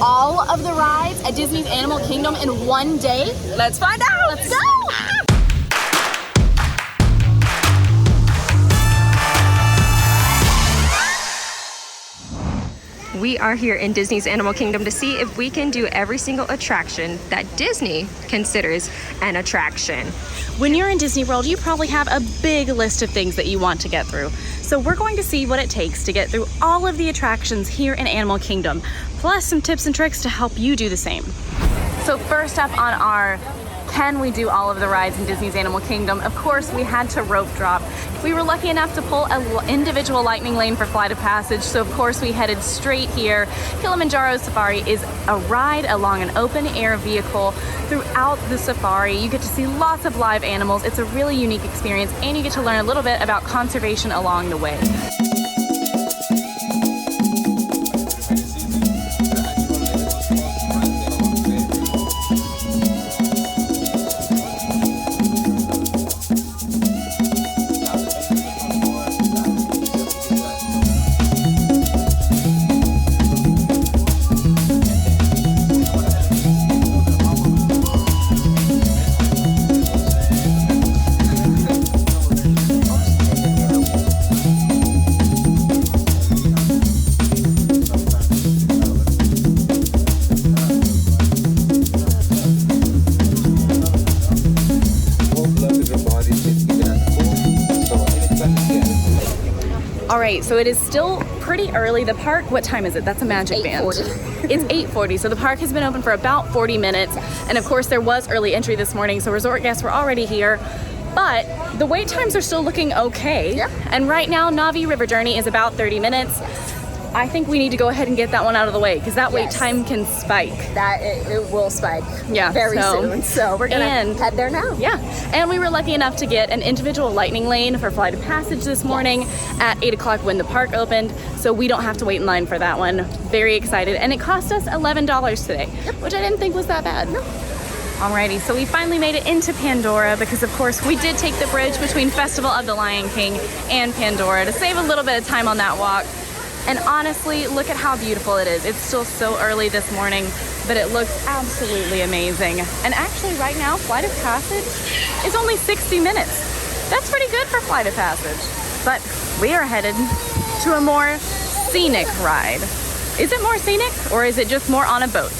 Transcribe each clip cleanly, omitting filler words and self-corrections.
all of the rides at Disney's Animal Kingdom in one day? Let's find out. Let's go! We are here in Disney's Animal Kingdom to see if we can do every single attraction that Disney considers an attraction. When you're in Disney World, you probably have a big list of things that you want to get through. So we're going to see what it takes to get through all of the attractions here in Animal Kingdom, plus some tips and tricks to help you do the same. So first up on our can we do all of the rides in Disney's Animal Kingdom? Of course, we had to rope drop. We were lucky enough to pull an individual lightning lane for Flight of Passage, so of course we headed straight here. Kilimanjaro Safari is a ride along an open air vehicle throughout the safari. You get to see lots of live animals. It's a really unique experience, and you get to learn a little bit about conservation along the way. So it is still pretty early. The park, what time is it? That's a magic band. 8:40. It's 8:40, so the park has been open for about 40 minutes. And of course there was early entry this morning, so resort guests were already here. But the wait times are still looking okay. Yep. And right now, Navi River Journey is about 30 minutes. I think we need to go ahead and get that one out of the way because that wait time can spike. It will spike very soon. So we're gonna head there now. Yeah, and we were lucky enough to get an individual lightning lane for Flight of Passage this morning at 8 o'clock when the park opened. So we don't have to wait in line for that one. Very excited. And it cost us $11 today, which I didn't think was that bad. No. Alrighty, so we finally made it into Pandora because of course we did take the bridge between Festival of the Lion King and Pandora to save a little bit of time on that walk. And honestly, look at how beautiful it is. It's still so early this morning, but it looks absolutely amazing. And actually right now, Flight of Passage is only 60 minutes. That's pretty good for Flight of Passage. But we are headed to a more scenic ride. Is it more scenic or is it just more on a boat?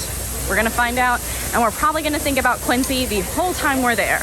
We're gonna find out, and we're probably gonna think about Quincy the whole time we're there.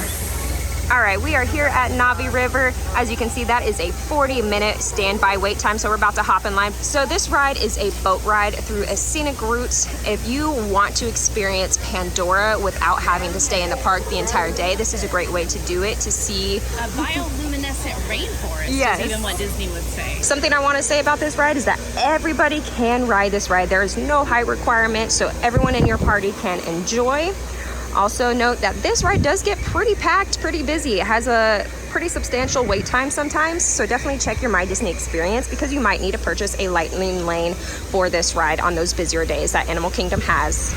All right, we are here at Navi River. As you can see, that is a 40-minute standby wait time, so we're about to hop in line. So this ride is a boat ride through a scenic route. If you want to experience Pandora without having to stay in the park the entire day, this is a great way to do it, to see A bioluminescent rainforest Yes. is even what Disney would say. Something I want to say about this ride is that everybody can ride this ride. There is no height requirement, so everyone in your party can enjoy. Also note that this ride does get pretty packed, pretty busy. It has a pretty substantial wait time sometimes, so definitely check your My Disney experience because you might need to purchase a lightning lane for this ride on those busier days that Animal Kingdom has.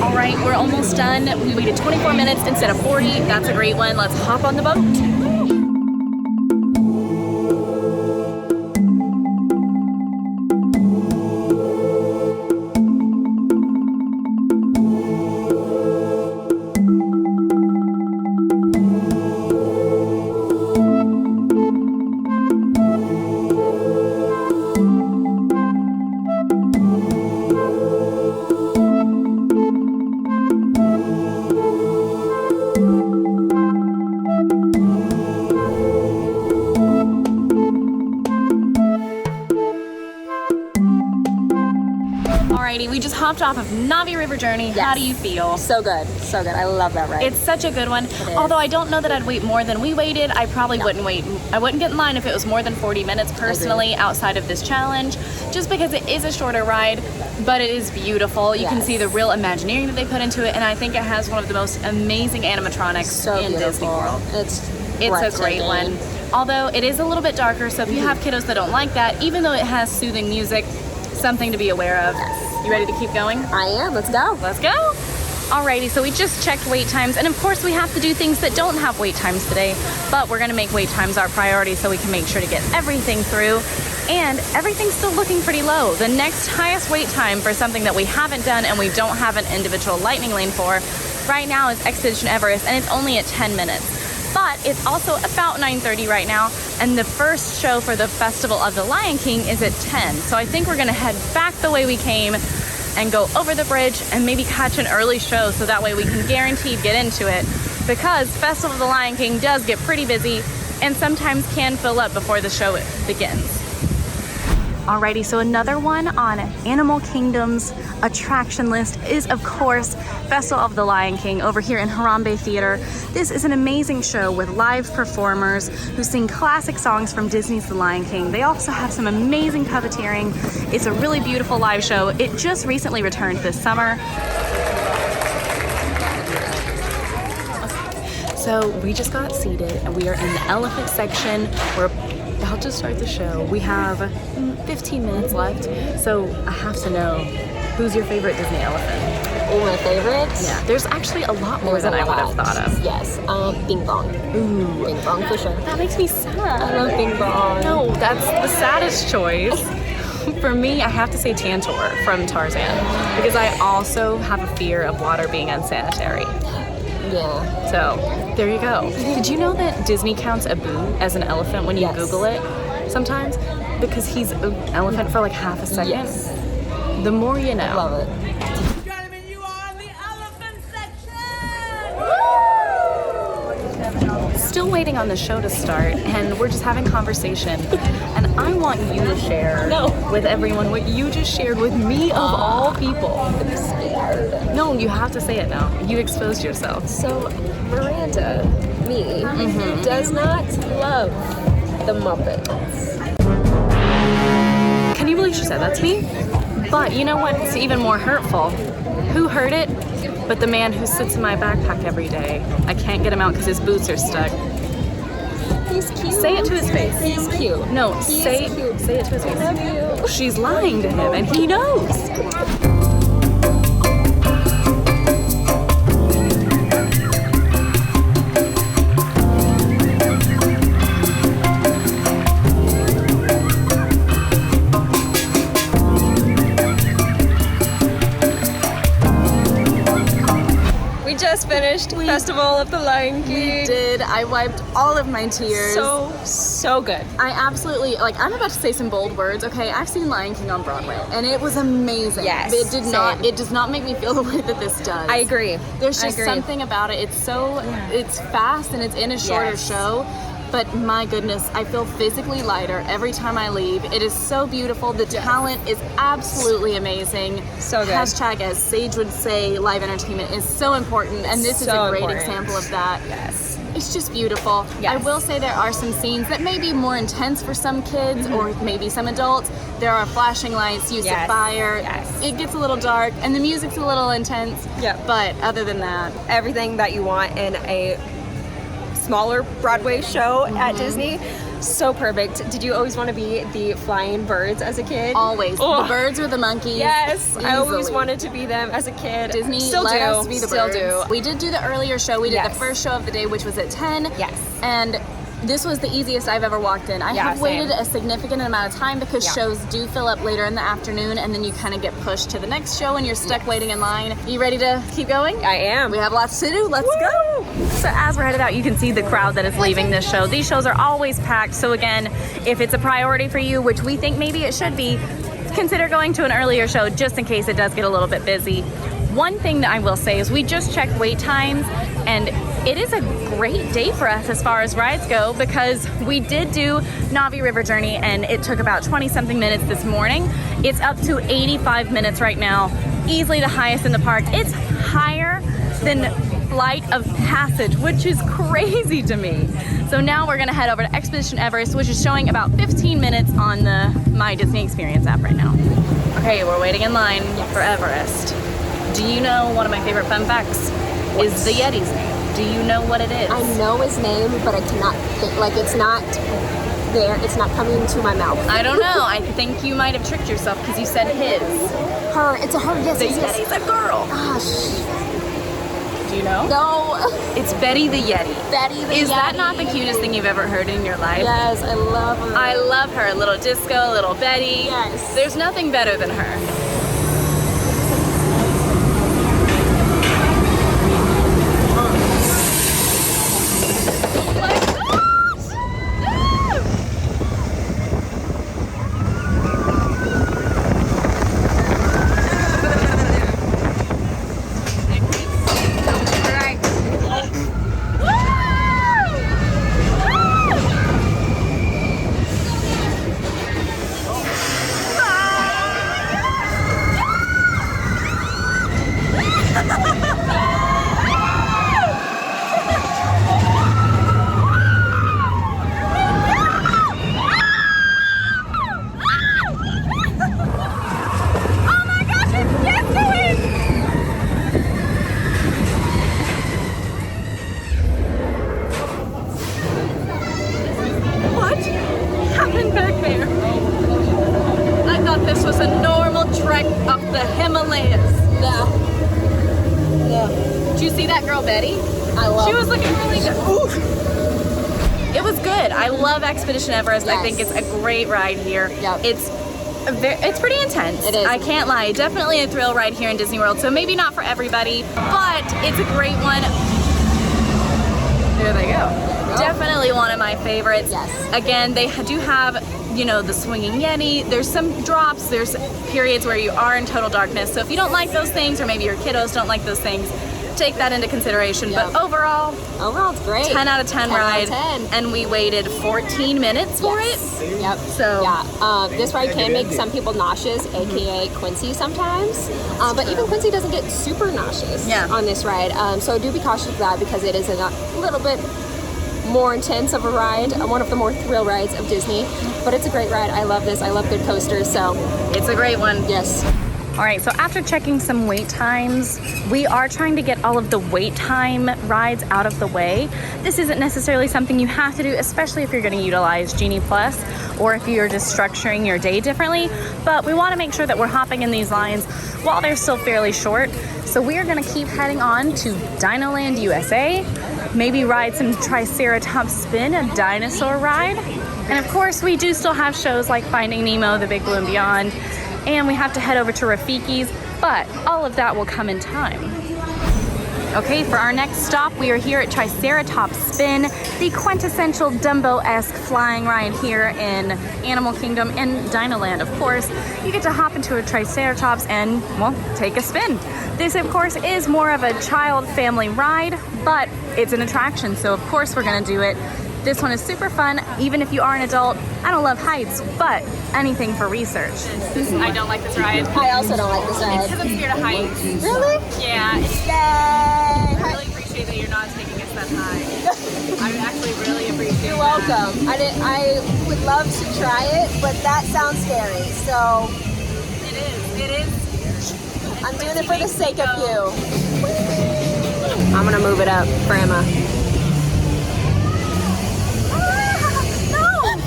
All right, we're almost done. We waited 24 minutes instead of 40. That's a great one. Let's hop on the boat. We just hopped off of Navi River Journey. How do you feel? So good, so good. I love that ride. It's such a good one. Although I don't know that I'd wait more than we waited. I probably wouldn't wait. I wouldn't get in line if it was more than 40 minutes personally outside of this challenge, just because it is a shorter ride, but it is beautiful. You can see the real Imagineering that they put into it, and I think it has one of the most amazing animatronics in Disney World. It's a great one. Although it is a little bit darker, so if you have kiddos that don't like that, even though it has soothing music, something to be aware of. You ready to keep going? I am. Let's go. Let's go. Alrighty, so we just checked wait times, and of course we have to do things that don't have wait times today, but we're gonna make wait times our priority so we can make sure to get everything through. And everything's still looking pretty low. The next highest wait time for something that we haven't done and we don't have an individual lightning lane for right now is Expedition Everest, and it's only at 10 minutes. But it's also about 9:30 right now, and the first show for the Festival of the Lion King is at 10. So I think we're gonna head back the way we came and go over the bridge and maybe catch an early show so that way we can guaranteed get into it, because Festival of the Lion King does get pretty busy and sometimes can fill up before the show begins. Alrighty, so another one on Animal Kingdom's attraction list is, of course, Festival of the Lion King over here in Harambe Theater. This is an amazing show with live performers who sing classic songs from Disney's The Lion King. They also have some amazing puppeteering. It's a really beautiful live show. It just recently returned this summer. So we just got seated and we are in the elephant section. We're about to start the show. We have 15 minutes left, so I have to know, who's your favorite Disney elephant? Oh, my favorite? Yeah, there's actually a lot more than I would have thought of. Yes, Bing Bong. Ooh. Bing Bong for sure. That makes me sad. I love Bing Bong. No, that's the saddest choice. For me, I have to say Tantor from Tarzan, because I also have a fear of water being unsanitary. Yeah. So, there you go. Did you know that Disney counts Abu as an elephant when you Google it sometimes? Because he's an elephant for like half a second. Yes. The more you know. Love it. Gentlemen, you are in the elephant section! Still waiting on the show to start, and we're just having conversation. And I want you to share with everyone what you just shared with me of all people. I'm scared. No, you have to say it now. You exposed yourself. So, Miranda, me, does not love the Muppets. Can you believe she said that to me? But you know what's even more hurtful? Who heard it? But the man who sits in my backpack every day. I can't get him out because his boots are stuck. He's cute. Say it to his face. He's cute. No, He's say cute. it to his face. I love you. She's lying to him and he knows. Finished Festival of the Lion King. We did. I wiped all of my tears. So good. I absolutely, like, I'm about to say some bold words, okay? I've seen Lion King on Broadway, and it was amazing. Yes, It does not make me feel the way that this does. I agree. There's just something about it. It's so, it's fast and it's in a shorter show. But my goodness, I feel physically lighter every time I leave. It is so beautiful. The talent is absolutely amazing. So good. Hashtag, as Sage would say, live entertainment is so important, and this is a great example of that. Yes. It's just beautiful. Yes. I will say there are some scenes that may be more intense for some kids or maybe some adults. There are flashing lights, use of fire. Yes. It gets a little dark, and the music's a little intense. Yep. But other than that, Everything that you want in a smaller Broadway show at Disney. So perfect. Did you always want to be the flying birds as a kid? always. Oh. The birds or the monkeys. Yes, I always Easily. wanted to be them as a kid. Disney still let do. us be the still birds. do. We did do the earlier show. We did the Yes. first show of the day, which was at 10. Yes. And this was the easiest I've ever walked in. I have waited a significant amount of time because shows do fill up later in the afternoon, and then you kind of get pushed to the next show and you're stuck waiting in line. You ready to keep going? I am. We have lots to do. Let's go. So as we're headed out, you can see the crowd that is leaving this show. These shows are always packed. So again, if it's a priority for you, which we think maybe it should be, consider going to an earlier show just in case it does get a little bit busy. One thing that I will say is we just checked wait times, and it is a great day for us as far as rides go, because we did do Navi River Journey and it took about 20-something minutes this morning. It's up to 85 minutes right now, easily the highest in the park. It's higher than Flight of Passage, which is crazy to me. So now we're gonna head over to Expedition Everest, which is showing about 15 minutes on the My Disney Experience app right now. Okay, we're waiting in line for Everest. Do you know one of my favorite fun facts is the Yeti's name? Do you know what it is? I know his name, but I cannot think, like, it's not there. It's not coming to my mouth. I don't know. I think you might have tricked yourself because you said his. Her. It's a her. Yes, The yes, yes. Yeti's a girl. Gosh. Do you know? No. It's Betty the Yeti. Betty the Yeti. Is that not the cutest thing you've ever heard in your life? Yes, I love her. I love her. Little Disco, little Betty. Yes. There's nothing better than her. Betty. I love She was looking really good. Oof. It was good. I love Expedition Everest. Yes. I think it's a great ride here. Yep. It's pretty intense. It is. I can't lie. Definitely a thrill ride here in Disney World. So maybe not for everybody, but it's a great one. There they go. Definitely one of my favorites. Yes. Again, they do have, you know, the swinging Yeti. There's some drops. There's periods where you are in total darkness. So if you don't like those things, or maybe your kiddos don't like those things, take that into consideration. Yep. But overall, it's great. 10 out of 10 ride. 10. And we waited 14 minutes for it. Yep. So yeah, this ride can make some people nauseous, aka Quincy sometimes. But even Quincy doesn't get super nauseous on this ride. So do be cautious of that because it is a little bit more intense of a ride, one of the more thrill rides of Disney. But it's a great ride. I love this. I love good coasters. So it's a great one. Yes. All right, so after checking some wait times, we are trying to get all of the wait time rides out of the way. This isn't necessarily something you have to do, especially if you're going to utilize Genie Plus or if you're just structuring your day differently. But we want to make sure that we're hopping in these lines while they're still fairly short. So we are going to keep heading on to DinoLand USA, maybe ride some Triceratops Spin, a dinosaur ride. And of course, we do still have shows like Finding Nemo, The Big Blue and Beyond, and we have to head over to Rafiki's, but all of that will come in time. Okay, for our next stop, we are here at Triceratops Spin, the quintessential Dumbo-esque flying ride here in Animal Kingdom and DinoLand, of course. You get to hop into a Triceratops and, well, take a spin. This, of course, is more of a child family ride, but it's an attraction, so of course we're gonna do it. This one is super fun, even if you are an adult. I don't love heights, but anything for research. I don't like this ride. I also don't like this ride. It's because I'm scared of heights. Really? Yeah. Yay! I really appreciate that you're not taking us that high. I actually really appreciate You're welcome. I would love to try it, but that sounds scary. So It is. I'm doing it for the sake of you. I'm gonna move it up for Emma.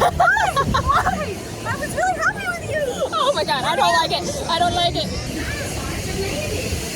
Why? I was really happy with you. Oh my god, I don't like it. I don't like it.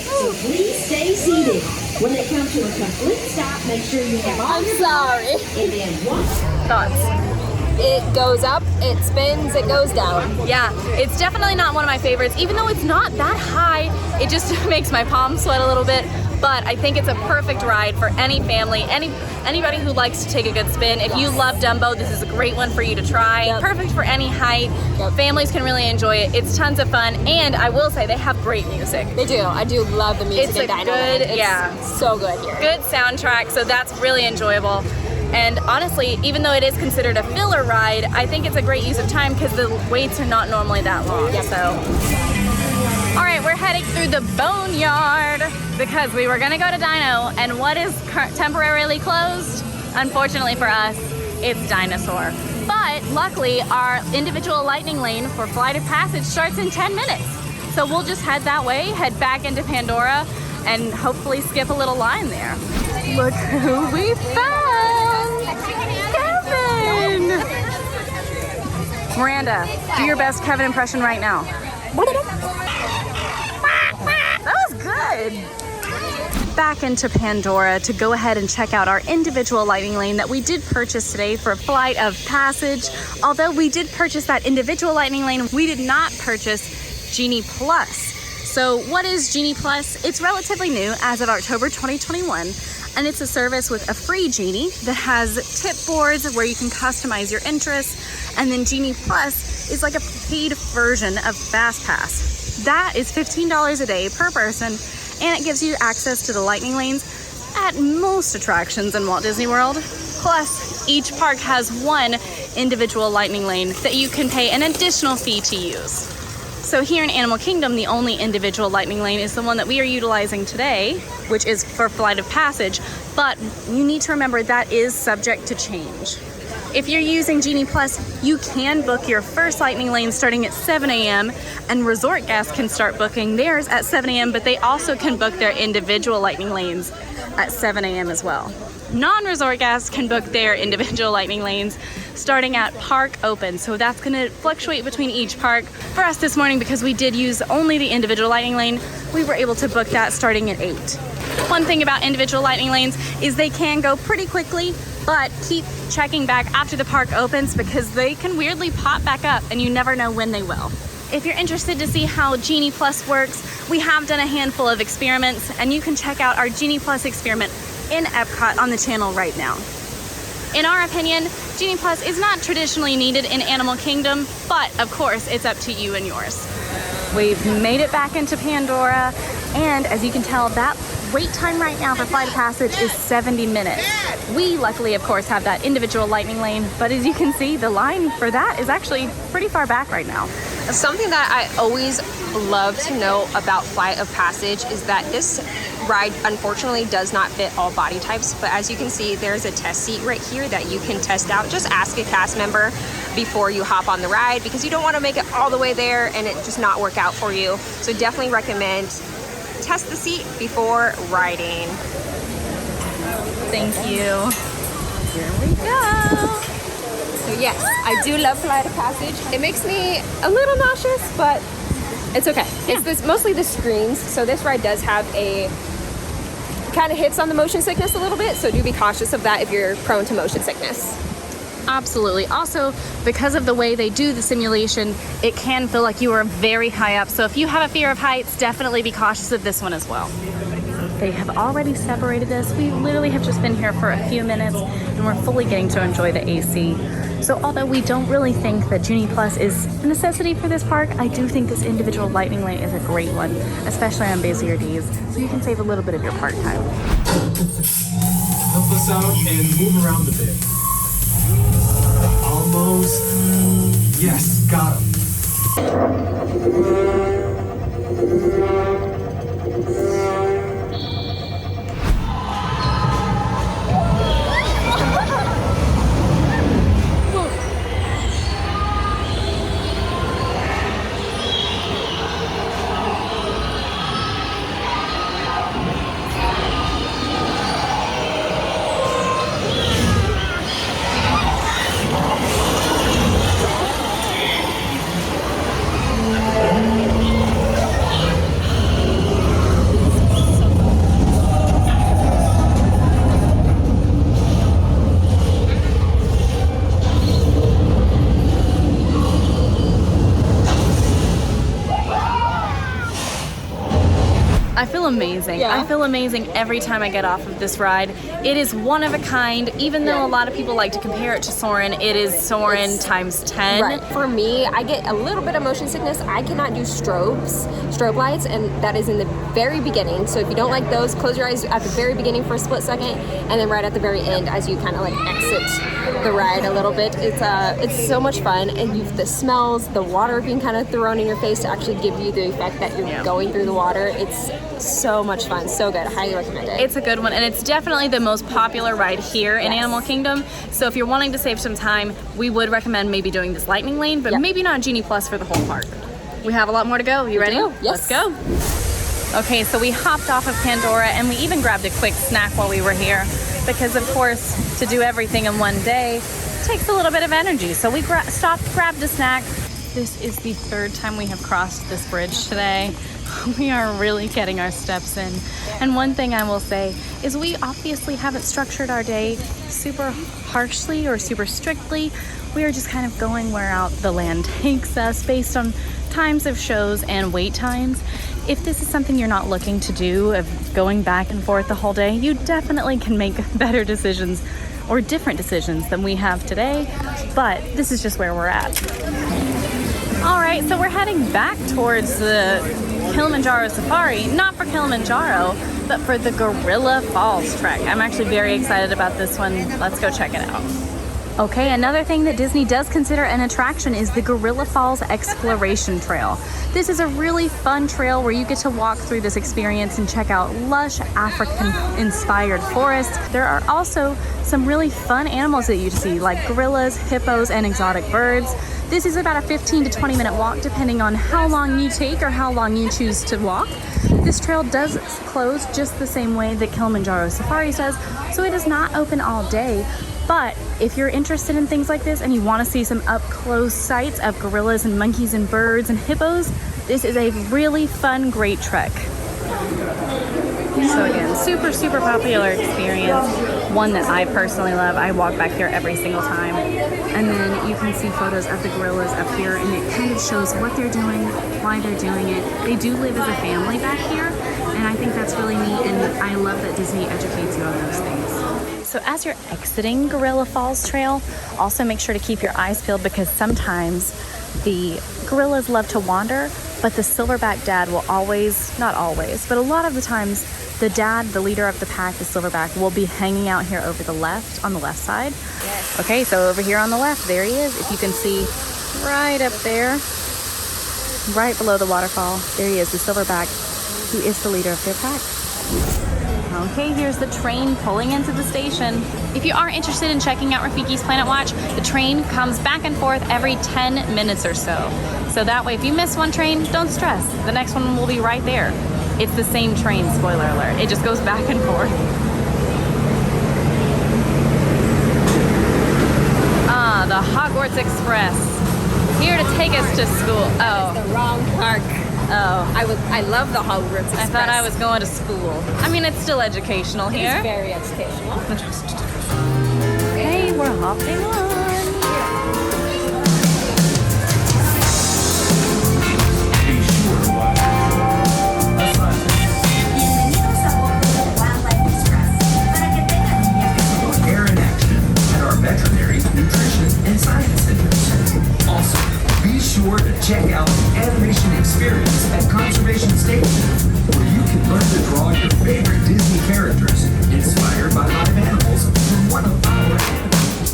So please stay seated. When they come to a complete stop, make sure you have all your Sorry. and then one. Thoughts? It goes up, it spins, it goes down. Yeah, it's definitely not one of my favorites. Even though it's not that high, it just makes my palms sweat a little bit. But I think it's a perfect ride for any family, anybody who likes to take a good spin. If you love Dumbo, this is a great one for you to try. Yep. Perfect for any height. Yep. Families can really enjoy it. It's tons of fun, and I will say they have great music. They do. I do love the music It's in a DinoLand. good- It's yeah. so good here. Good soundtrack, so that's really enjoyable. And honestly, even though it is considered a filler ride, I think it's a great use of time because the waits are not normally that long. Yep. So, all right, we're heading through the boneyard because we were gonna go to Dino, and what is temporarily closed? Unfortunately for us, it's Dinosaur. But luckily, our individual lightning lane for Flight of Passage starts in 10 minutes. So we'll just head that way, head back into Pandora, and hopefully skip a little line there. Look who we found! Kevin! Miranda, do your best Kevin impression right now. That was good. back into Pandora to go ahead and check out our individual lightning lane that we did purchase today for Flight of Passage. Although we did purchase that individual lightning lane, we did not purchase Genie Plus. So what is Genie Plus? It's relatively new as of October 2021, and it's a service with a free Genie that has tip boards where you can customize your interests, and then Genie Plus is like a paid version of FastPass. That is $15 a day per person, and it gives you access to the lightning lanes at most attractions in Walt Disney World. Plus, each park has one individual lightning lane that you can pay an additional fee to use. So here in Animal Kingdom, the only individual lightning lane is the one that we are utilizing today, which is for Flight of Passage, but you need to remember that is subject to change. If you're using Genie Plus, you can book your first lightning lane starting at 7 a.m. and resort guests can start booking theirs at 7 a.m., but they also can book their individual lightning lanes at 7 a.m. as well. Non-resort guests can book their individual lightning lanes starting at park open. So that's gonna fluctuate between each park. For us this morning, because we did use only the individual lightning lane, we were able to book that starting at 8. One thing about individual lightning lanes is they can go pretty quickly, but keep checking back after the park opens because they can weirdly pop back up and you never know when they will. If you're interested to see how Genie Plus works, we have done a handful of experiments and you can check out our Genie Plus experiment in Epcot on the channel right now. In our opinion, Genie Plus is not traditionally needed in Animal Kingdom, but of course it's up to you and yours. We've made it back into Pandora, and as you can tell, that wait time right now for Flight of Passage is 70 minutes. We luckily, of course, have that individual lightning lane, but as you can see, the line for that is actually pretty far back right now. Something that I always love to know about Flight of Passage is that this ride unfortunately does not fit all body types, but as you can see, there's a test seat right here that you can test out. Just ask a cast member before you hop on the ride because you don't want to make it all the way there and it just not work out for you. So definitely recommend test the seat before riding. Thank you. Here we go. So yes, I do love Flight of Passage. It makes me a little nauseous, but it's okay. Yeah. It's mostly the screens. So this ride does have a kind of hits on the motion sickness a little bit, so do be cautious of that if you're prone to motion sickness. Absolutely. Also, because of the way they do the simulation, it can feel like you are very high up. So if you have a fear of heights, definitely be cautious of this one as well. They have already separated us. We literally have just been here for a few minutes and we're fully getting to enjoy the AC. So although we don't really think that Genie Plus is a necessity for this park, I do think this individual lightning lane is a great one, especially on busier days, so you can save a little bit of your park time. Help us out and move around a bit. Almost. Yes, got him. I feel amazing. Yeah. I feel amazing every time I get off of this ride. It is one of a kind. Even though a lot of people like to compare it to Soarin', it is Soarin' times 10. Right. For me, I get a little bit of motion sickness. I cannot do strobe lights, and that is in the very beginning. So if you don't like those, close your eyes at the very beginning for a split second, and then right at the very end as you kind of like exit the ride a little bit. It's so much fun, and the smells, the water being kind of thrown in your face to actually give you the effect that you're going through the water. It's so much fun, so good. I highly recommend it. It's a good one, and it's definitely the most popular ride here in Animal Kingdom. So if you're wanting to save some time, we would recommend maybe doing this lightning lane, but maybe not Genie Plus for the whole park. We have a lot more to go. You ready? Yes. Let's go. Okay, so we hopped off of Pandora, and we even grabbed a quick snack while we were here, because of course, to do everything in one day takes a little bit of energy. So we stopped, grabbed a snack. This is the third time we have crossed this bridge today. We are really getting our steps in. And one thing I will say is we obviously haven't structured our day super harshly or super strictly. We are just kind of going where out the land takes us based on times of shows and wait times. If this is something you're not looking to do, of going back and forth the whole day, you definitely can make better decisions or different decisions than we have today, but this is just where we're at. All right, so we're heading back towards the Kilimanjaro Safari, not for Kilimanjaro, but for the Gorilla Falls trek. I'm actually very excited about this one. Let's go check it out. Okay, another thing that Disney does consider an attraction is the Gorilla Falls Exploration Trail. This is a really fun trail where you get to walk through this experience and check out lush African-inspired forests. There are also some really fun animals that you see, like gorillas, hippos, and exotic birds. This is about a 15 to 20 minute walk depending on how long you take or how long you choose to walk. This trail does close just the same way that Kilimanjaro Safari does, so it is not open all day. But if you're interested in things like this and you want to see some up-close sights of gorillas and monkeys and birds and hippos, this is a really fun, great trek. So again, super, super popular experience. One that I personally love. I walk back here every single time. And then you can see photos of the gorillas up here, and it kind of shows what they're doing, why they're doing it. They do live as a family back here, and I think that's really neat, and I love that Disney educates you on those things. So as you're exiting Gorilla Falls Trail, also make sure to keep your eyes peeled because sometimes the gorillas love to wander, but the silverback dad will always, not always, but a lot of the times, the dad, the leader of the pack, the silverback, will be hanging out here over the left, on the left side. Yes. Okay, so over here on the left, there he is. If you can see right up there, right below the waterfall, there he is, the silverback, who is the leader of their pack. Okay, here's the train pulling into the station. If you are interested in checking out Rafiki's Planet Watch, the train comes back and forth every 10 minutes or so. So that way, if you miss one train, don't stress. The next one will be right there. It's the same train, spoiler alert. It just goes back and forth. Ah, the Hogwarts Express. Here to take us to school. Oh. That's the wrong park. Oh. I love the Hogwarts Express. I thought I was going to school. I mean, it's still educational here. It's very educational. Okay, we're hopping on. Air in action at our veterinary, nutrition, and science centers. Also, be sure to check out the animation experience at Conservation Station, where you can learn to draw your favorite Disney characters inspired by live animals from one of our animals.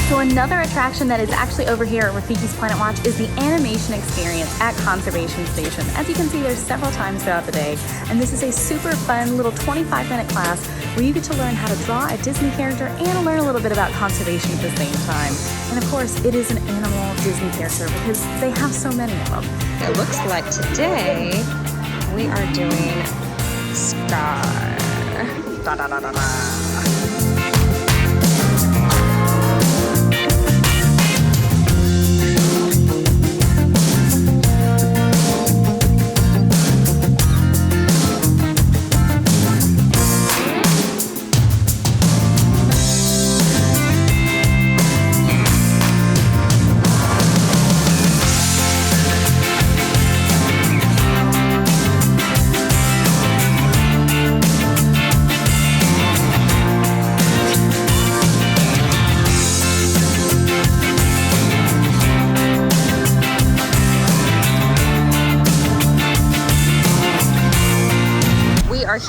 So another attraction that is actually over here at Rafiki's Planet Watch is the animation experience at Conservation Station. As you can see, there's several times throughout the day, and this is a super fun little 25-minute class where you get to learn how to draw a Disney character and learn a little bit about conservation at the same time. And of course, it is an animal Disney character because they have so many of them. It looks like today we are doing Scar. Da da da da da.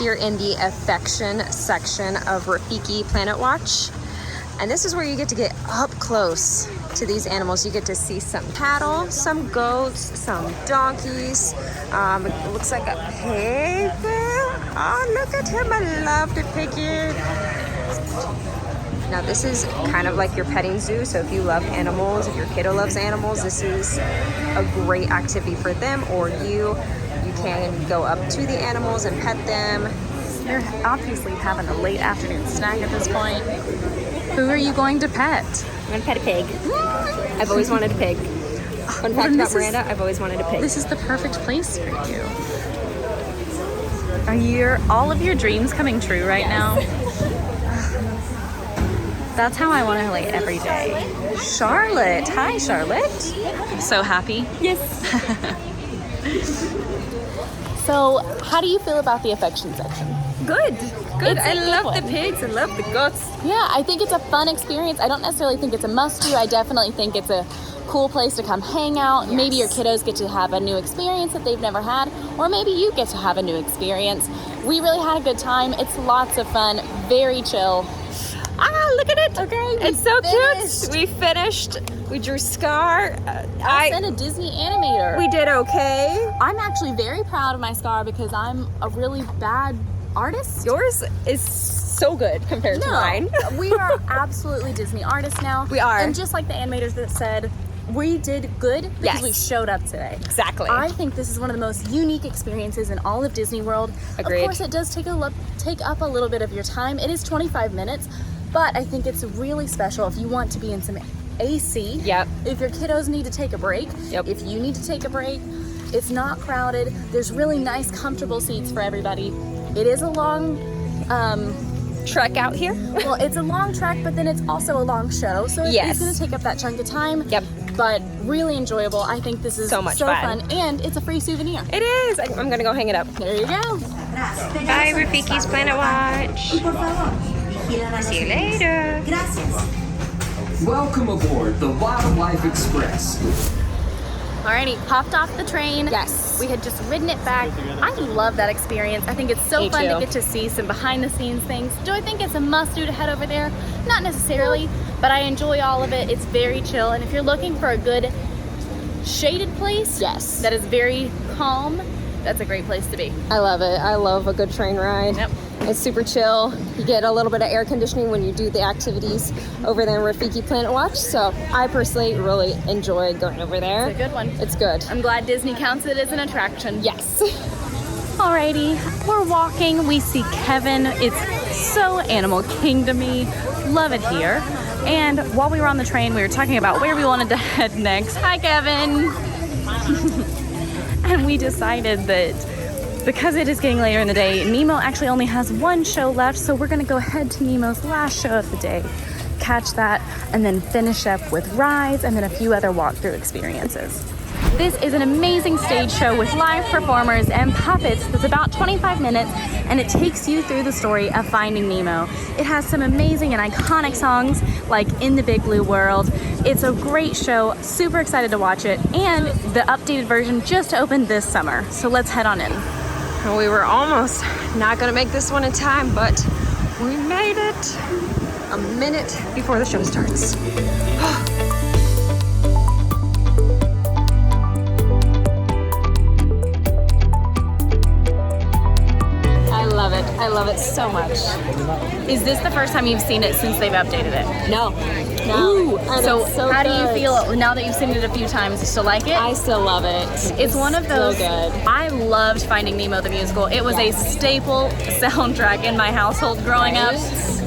Here in the affection section of Rafiki Planet Watch, and this is where you get to get up close to these animals. You get to see some cattle, some goats, some donkeys. It looks like a pig there. Oh, look at him. I love the piggy. Now this is kind of like your petting zoo, so if you love animals, if your kiddo loves animals, this is a great activity for them or you. You can go up to the animals and pet them. They're obviously having a late afternoon snack at this point. Who are you going to pet? I'm gonna pet a pig. I've always wanted a pig. Fun fact about Miranda, I've always wanted a pig. This is the perfect place for you. Are all of your dreams coming true right now? That's how I want to like every day. Charlotte. Hi, Charlotte. So happy. Yes. So, how do you feel about the affection section? Good. Good. It's a I good love one. the pigs. I love the guts. Yeah, I think it's a fun experience. I don't necessarily think it's a must-do. I definitely think it's a cool place to come hang out. Maybe your kiddos get to have a new experience that they've never had, or maybe you get to have a new experience. We really had a good time. It's lots of fun, very chill. Ah, look at it. Okay, It's so cute. We finished. We drew Scar. I sent a Disney animator. We did okay. I'm actually very proud of my Scar because I'm a really bad artist. Yours is so good compared to mine. We are absolutely Disney artists now. We are. And just like the animators that said, we did good because Yes. we showed up today. Exactly. I think this is one of the most unique experiences in all of Disney World. Agreed. Of course, it does take up a little bit of your time. It is 25 minutes, but I think it's really special if you want to be in some AC. Yep. If your kiddos need to take a break. Yep. If you need to take a break. It's not crowded. There's really nice, comfortable seats for everybody. It is a long, Trek out here. well, it's a long trek, but then it's also a long show. So Yes. it's going to take up that chunk of time. Yep. But really enjoyable. I think this is So much fun. And it's a free souvenir. It is. I'm gonna go hang it up. There you go. Bye, Rafiki's Planet Watch. See you later. Welcome aboard the Wildlife Express. Alrighty, hopped off the train. Yes. We had just ridden it back. I love that experience. I think it's so Me fun to too. get to see some behind the scenes things. Do I think it's a must do to head over there? Not necessarily, but I enjoy all of it. It's very chill. And if you're looking for a good shaded place, Yes. that is very calm, that's a great place to be. I love it. I love a good train ride. Yep. It's super chill. You get a little bit of air conditioning when you do the activities over there in Rafiki Planet Watch. So I personally really enjoy going over there. It's a good one. It's good. I'm glad Disney counts it as an attraction. Yes. Alrighty, we're walking. We see Kevin. It's so Animal Kingdom-y. Love it here. And while we were on the train, we were talking about where we wanted to head next. Hi, Kevin. And we decided that because it is getting later in the day, Nemo actually only has one show left, so we're gonna go ahead to Nemo's last show of the day, catch that, and then finish up with rides and then a few other walkthrough experiences. This is an amazing stage show with live performers and puppets that's about 25 minutes, and it takes you through the story of Finding Nemo. It has some amazing and iconic songs like In the Big Blue World. It's a great show, super excited to watch it, and the updated version just opened this summer, so let's head on in. We were almost not gonna make this one in time, but we made it a minute before the show starts. I love it so much. Is this the first time you've seen it since they've updated it? No. Ooh, And so, it's so how do you good. feel now that you've seen it a few times? You still like it? I still love it. It's one of those. So good. I loved Finding Nemo the musical. It was a staple soundtrack in my household growing up.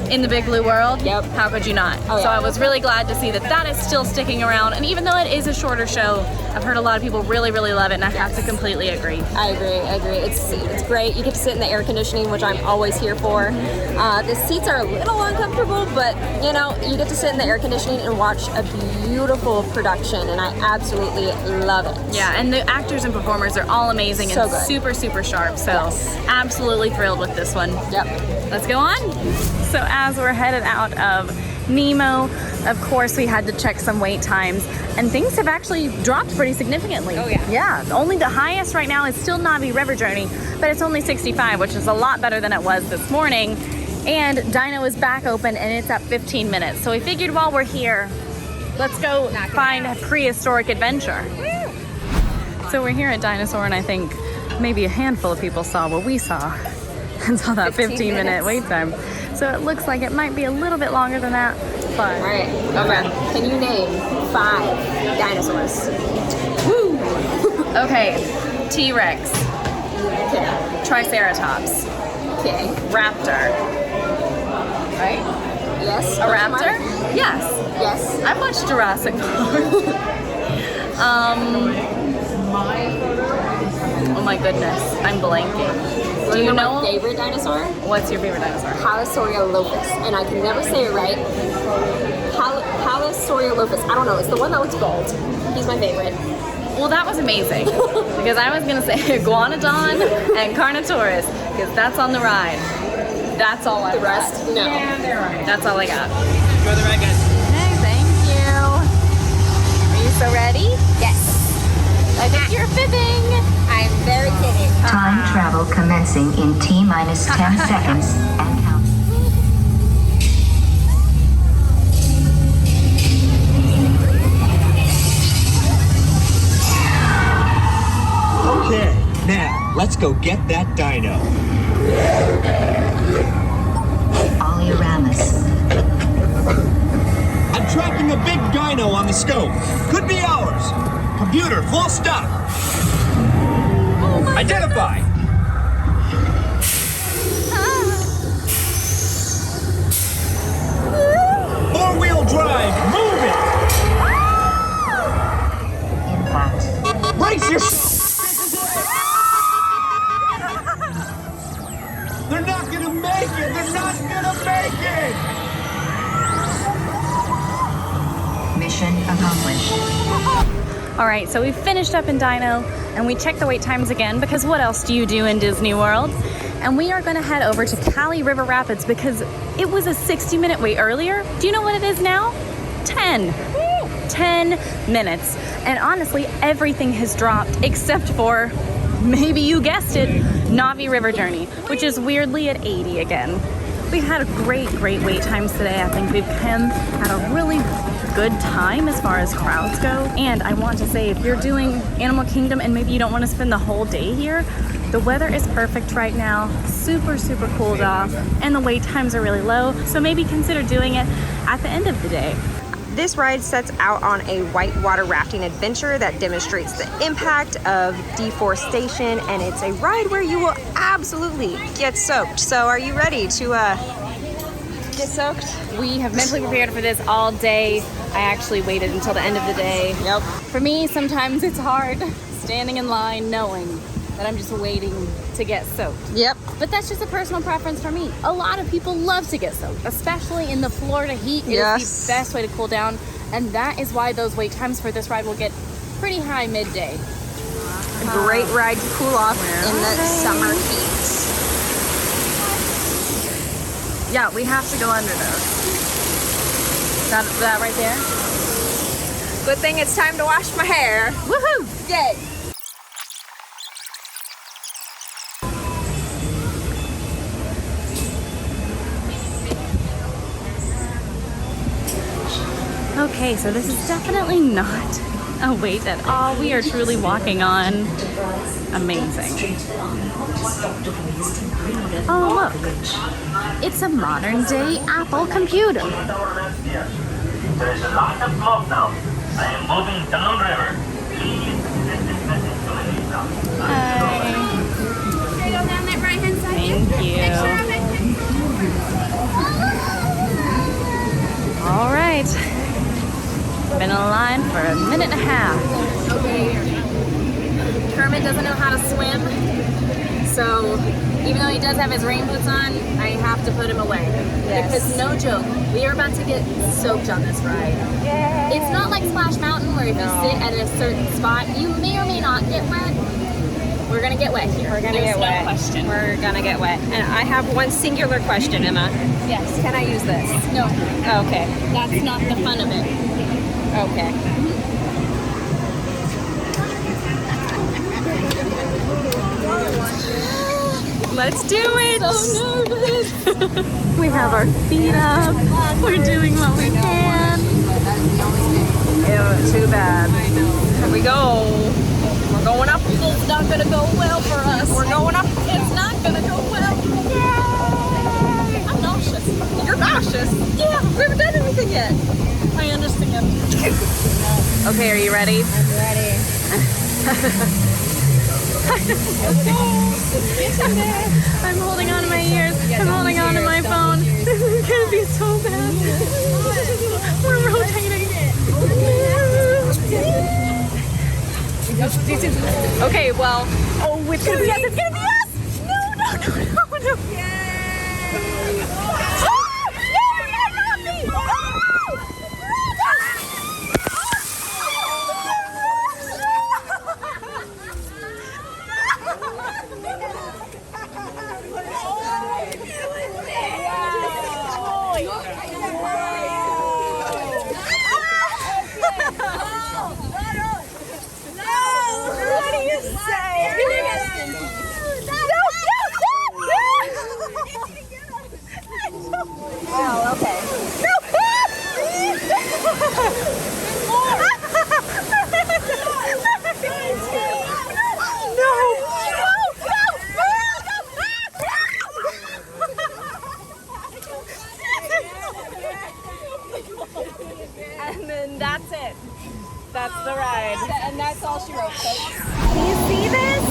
In the Big Blue World. Yep. How could you not? Oh, So yeah. I was really glad to see that that is still sticking around. And even though it is a shorter show, I've heard a lot of people really, really love it, and I have to completely agree. I agree. It's great. You get to sit in the air conditioning, which I'm always here for. The seats are a little uncomfortable, but you know, you get to sit in the air conditioning and watch a beautiful production, and I absolutely love it. Yeah, and the actors and performers are all amazing So and good. super, super sharp. So absolutely thrilled with this one. Yep. Let's go on. So as we're headed out of Nemo, of course we had to check some wait times, and things have actually dropped pretty significantly. Oh, yeah. Yeah, only the highest right now is still Navi River Journey, but it's only 65, which is a lot better than it was this morning. And Dino is back open and it's at 15 minutes. So we figured while we're here, let's go find a prehistoric adventure. So we're here at Dinosaur, and I think maybe a handful of people saw what we saw and saw that 15 minute wait time. So it looks like it might be a little bit longer than that, but All right. Okay. Can you name 5 dinosaurs? Woo! okay. T-Rex, Okay. Triceratops, Okay. Raptor, right? Yes. A raptor? Yes. Yes. I've watched Jurassic Park. Oh my goodness, I'm blanking. Do you know my favorite dinosaur? What's your favorite dinosaur? Palosaurolophus, and I can never say it right. Palosaurolophus. I don't know. It's the one that looks bald. He's my favorite. Well, that was amazing because I was gonna say Iguanodon and Carnotaurus because that's on the ride. That's all I got. The rest, no. That's all I got. Enjoy the ride, guys. Okay, thank you. Are you so ready? Yes. I think you're fibbing. I'm very kidding. Time travel commencing in T-minus 10 seconds and count. Okay, now let's go get that dino. AllEars. I'm tracking a big dino on the scope. Could be ours. Computer, full stop. Identify. Four-wheel drive. Move it. Impact. Brace your. They're not gonna make it. They're not gonna make it. Mission accomplished. All right, so we finished up in Dino and we checked the wait times again because what else do you do in Disney World? And we are gonna head over to Cali River Rapids because it was a 60-minute wait earlier. Do you know what it is now? 10 minutes. And honestly, everything has dropped except for, maybe you guessed it, Navi River Journey, which is weirdly at 80 again. We've had a great wait times today. I think we've come at a really good time as far as crowds go. And I want to say, if you're doing Animal Kingdom and maybe you don't want to spend the whole day here, the weather is perfect right now, super cooled off, and the wait times are really low. So maybe consider doing it at the end of the day. This ride sets out on a whitewater rafting adventure that demonstrates the impact of deforestation, and it's a ride where you will absolutely get soaked. So are you ready to get soaked? We have mentally prepared for this all day. I actually waited until the end of the day. Yep. For me, sometimes it's hard standing in line knowing that I'm just waiting to get soaked. Yep. But that's just a personal preference for me. A lot of people love to get soaked, especially in the Florida heat. It is the best way to cool down, and that is why those wait times for this ride will get pretty high midday. A great ride to cool off in the summer heat. Yeah, we have to go under those. That right there? Good thing it's time to wash my hair. Woohoo! Yay! Okay, so this is definitely not a wait at all. We are truly walking on amazing. Oh, look. It's a modern day Apple computer. There's a lot of smoke now. I am moving downriver. Please visit this message to me now. Hi. Okay, go down that right hand side. Thank you. All right. Been in line for a minute and a half. Okay. Kermit doesn't know how to swim, so even though he does have his rain boots on, I have to put him away. Yes. Because no joke, we are about to get soaked on this ride. Yay. It's not like Splash Mountain where if you sit at a certain spot, you may or may not get wet. We're gonna get wet here. We're gonna get wet. No question. We're gonna get wet. And I have one singular question, Emma. Yes. Can I use this? No. Okay. That's not the fun of it. Okay. Let's do it! So nervous! We have our feet up. We're doing what we can. Ew, too bad. Here we go. We're going up. It's not gonna go well for us. We're going up. It's not gonna go well. Yay! I'm nauseous. You're nauseous? Yeah, We haven't done anything yet. I understand. Okay, are you ready? I'm ready. I'm holding on to my ears. I'm holding on to my phone. This is gonna be so bad. We're rotating. Okay, well, oh, it's gonna be us. It's gonna be us. No. And then that's it. That's the ride. And that's all she wrote, folks. Can you see this?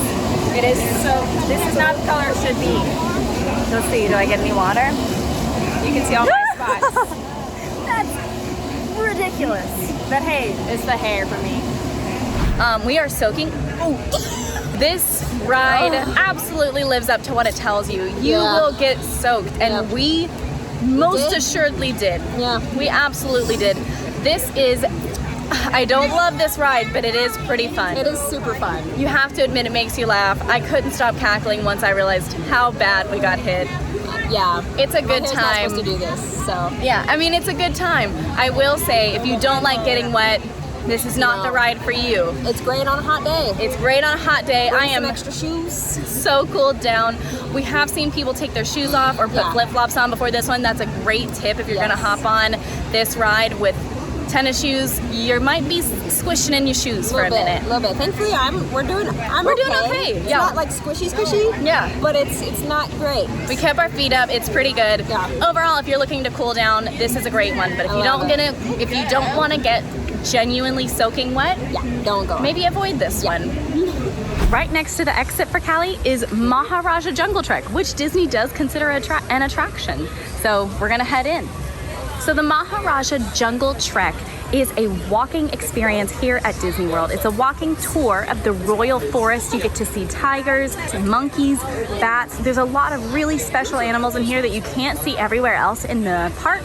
It is so, this is not the color it should be. Let's see, do I get any water? You can see all my spots. That's ridiculous. But hey, it's the hair for me. We are soaking. This ride absolutely lives up to what it tells you. You will get soaked, and we most assuredly did. Yeah. We absolutely did. This is, I don't love this ride, but it is pretty fun. It is super fun. You have to admit it makes you laugh. I couldn't stop cackling once I realized how bad we got hit. Yeah. It's a good My hair's time. not supposed to do this, so. Yeah, I mean, it's a good time. I will say, if you don't like getting wet, this is not the ride for you. It's great on a hot day. It's great on a hot day. Bring I am some extra shoes. so cooled down. We have seen people take their shoes off or put flip-flops on before this one. That's a great tip if you're gonna hop on this ride with tennis shoes. You might be squishing in your shoes for a minute. A little bit. Thankfully, we're doing okay. It's not like squishy. Yeah. But it's not great. We kept our feet up. It's pretty good. Yeah. Overall, if you're looking to cool down, this is a great one. But if you don't want to get genuinely soaking wet, don't go. Maybe avoid this one. Right next to the exit for Cali is Maharaja Jungle Trek, which Disney does consider an attraction. So we're gonna head in. So the Maharaja Jungle Trek is a walking experience here at Disney World. It's a walking tour of the Royal Forest. You get to see tigers, monkeys, bats. There's a lot of really special animals in here that you can't see everywhere else in the park.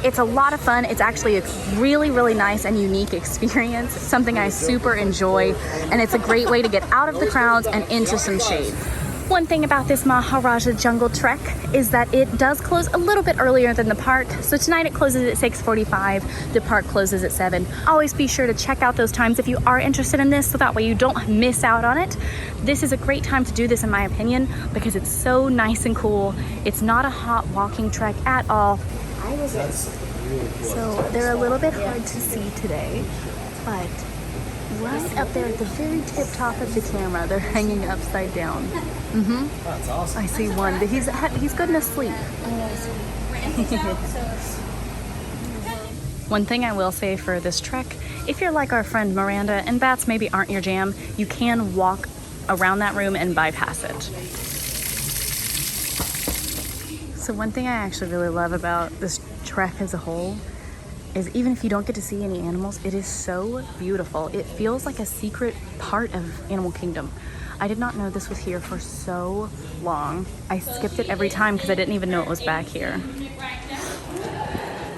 It's a lot of fun. It's actually a really, really nice and unique experience, something I super enjoy, and it's a great way to get out of the crowds and into some shade. One thing about this Maharaja Jungle Trek is that it does close a little bit earlier than the park. So tonight it closes at 6:45, the park closes at 7. Always be sure to check out those times if you are interested in this, so that way you don't miss out on it. This is a great time to do this in my opinion, because it's so nice and cool. It's not a hot walking trek at all. So they're a little bit hard to see today, but right up there at the very tip top of the camera, they're hanging upside down. That's awesome. I see one. He's good enough sleep. One thing I will say for this trek, if you're like our friend Miranda and bats maybe aren't your jam, you can walk around that room and bypass it. So one thing I actually really love about this trek as a whole is even if you don't get to see any animals, it is so beautiful. It feels like a secret part of Animal Kingdom. I did not know this was here for so long. I skipped it every time because I didn't even know it was back here.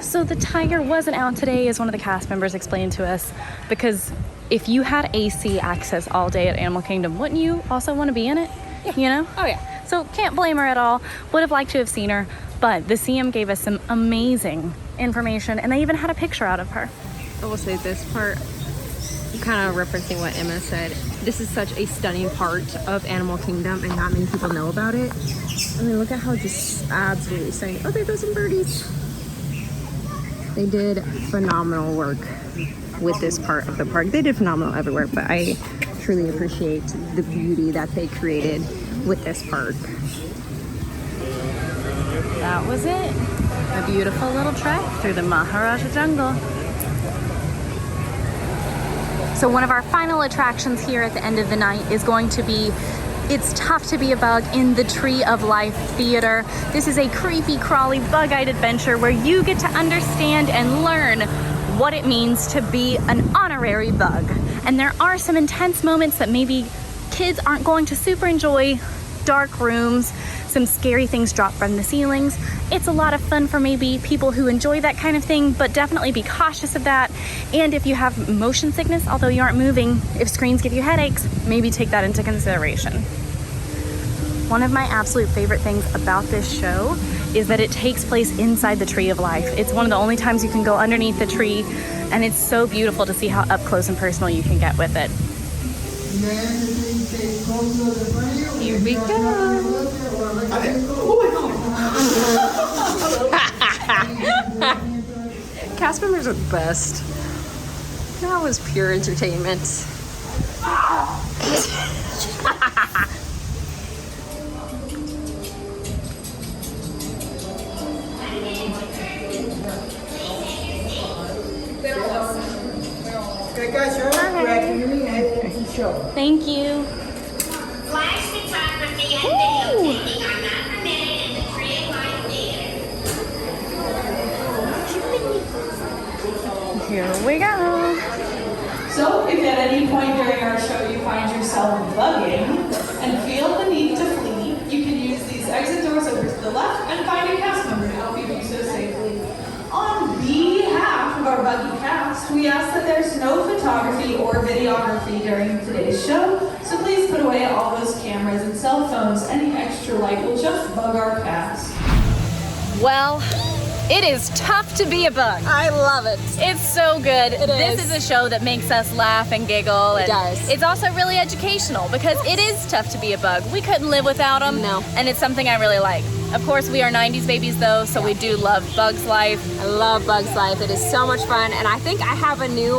So the tiger wasn't out today, as one of the cast members explained to us, because if you had AC access all day at Animal Kingdom, wouldn't you also want to be in it? Yeah. You know? Oh yeah. So can't blame her at all. Would have liked to have seen her, but the CM gave us some amazing information, and they even had a picture out of her. I will say this part, kind of referencing what Emma said, this is such a stunning part of Animal Kingdom and not many people know about it. I mean, look at how just absolutely stunning. Oh, there goes some birdies. They did phenomenal work with this part of the park. They did phenomenal everywhere, but I truly appreciate the beauty that they created with this park. That was it. A beautiful little trek through the Maharaja Jungle. So one of our final attractions here at the end of the night is going to be It's Tough to Be a Bug in the Tree of Life Theater. This is a creepy, crawly, bug-eyed adventure where you get to understand and learn what it means to be an honorary bug. And there are some intense moments that maybe kids aren't going to super enjoy. Dark rooms, some scary things drop from the ceilings. It's a lot of fun for maybe people who enjoy that kind of thing, but definitely be cautious of that. And if you have motion sickness, although you aren't moving, if screens give you headaches, maybe take that into consideration. One of my absolute favorite things about this show is that it takes place inside the Tree of Life. It's one of the only times you can go underneath the tree, and it's so beautiful to see how up close and personal you can get with it. Here we go. Cast members are the best. That was pure entertainment. Thank you. Flash photography and video taking are not permitted in the Tree of Life Theater. Here we go. So, if at any point during our show you find yourself bugging and feel the need to flee, you can use these exit doors over to the left and find a cast member to help you do so safely. On behalf of our buggy cast, we ask that there's no photography or videography during today's show, so please put away all those cameras and cell phones. Any extra light will just bug our cast. Well, it is tough to be a bug. I love it. It's so good. is. This is a show that makes us laugh and giggle. And It does. It's also really educational because it is tough to be a bug. We couldn't live without them. No. And it's something I really like. Of course, we are 90s babies though, so we do love Bug's Life. I love Bug's Life. It is so much fun, and I think I have a new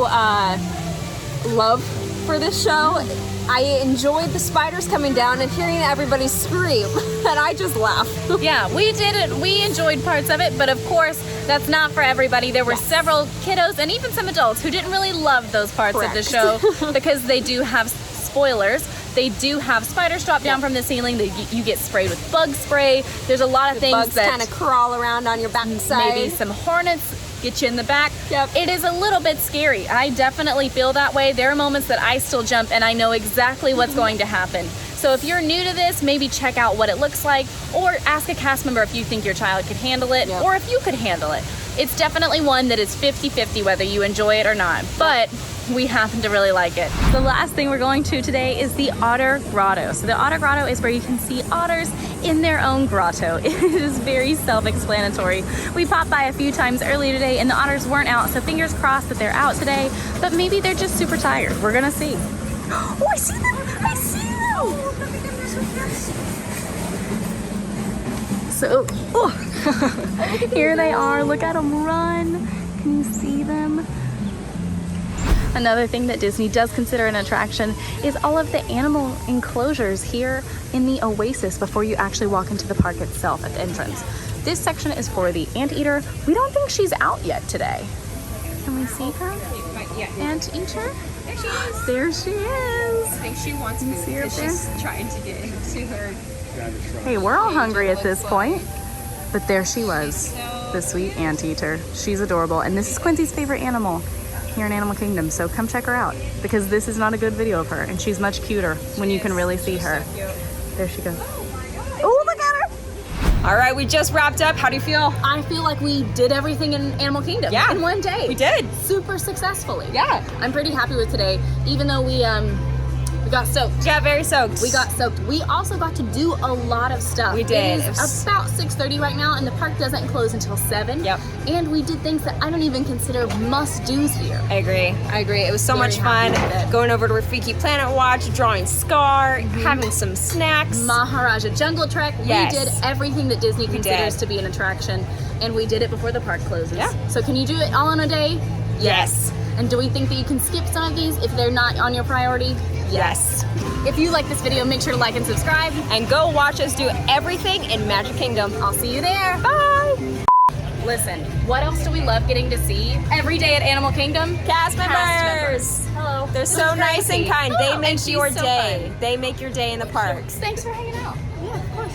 love for this show. I enjoyed the spiders coming down and hearing everybody scream, and I just laugh. Yeah, we did it. We enjoyed parts of it, but of course, that's not for everybody. There were several kiddos and even some adults who didn't really love those parts of the show because they do have spoilers. They do have spiders drop down from the ceiling. You get sprayed with bug spray. There's a lot of things Bugs that kind of crawl around on your backside. maybe some hornets get you in the back. Yep. It is a little bit scary. I definitely feel that way. There are moments that I still jump and I know exactly what's going to happen. So if you're new to this, maybe check out what it looks like or ask a cast member if you think your child could handle it or if you could handle it. It's definitely one that is 50-50 whether you enjoy it or not, but we happen to really like it. The last thing we're going to today is the Otter Grotto. So the Otter Grotto is where you can see otters in their own grotto. It is very self-explanatory. We popped by a few times earlier today and the otters weren't out, so fingers crossed that they're out today, but maybe they're just super tired. We're gonna see. Oh, I see them! I see them! So, here they are. Look at them run. Can you see them? Another thing that Disney does consider an attraction is all of the animal enclosures here in the Oasis before you actually walk into the park itself at the entrance. This section is for the anteater. We don't think she's out yet today. Can we see her? Anteater? There she is. There she is. I think she wants food see her because there? she's trying to get into her. Hey, we're all hungry at this point. But there she was, the sweet anteater. She's adorable, and this is Quincy's favorite animal here in Animal Kingdom, so come check her out because this is not a good video of her, and she's much cuter when you can really see her. There she goes. Oh, look at her! All right, we just wrapped up. How do you feel? I feel like we did everything in Animal Kingdom in one day. We did. Super successfully. Yeah. I'm pretty happy with today, even though we got soaked. Yeah, very soaked. We got soaked. We also got to do a lot of stuff. We did. It is about 6:30 right now, and the park doesn't close until 7. Yep. And we did things that I don't even consider must-dos here. I agree. It was so much fun. Going over to Rafiki Planet Watch, drawing Scar, having some snacks. Maharaja Jungle Trek. Yes. We did everything that Disney considers did. to be an attraction, and we did it before the park closes. Yeah. So can you do it all in a day? Yes. And do we think that you can skip some of these if they're not on your priority? Yes. If you like this video, make sure to like and subscribe. And go watch us do everything in Magic Kingdom. I'll see you there. Bye. Listen, what else do we love getting to see every day at Animal Kingdom? Cast members. Hello. They're so nice and kind. Hello. They make And she's your so day. fun. They make your day in the parks. Thanks for hanging out. Yeah, of course.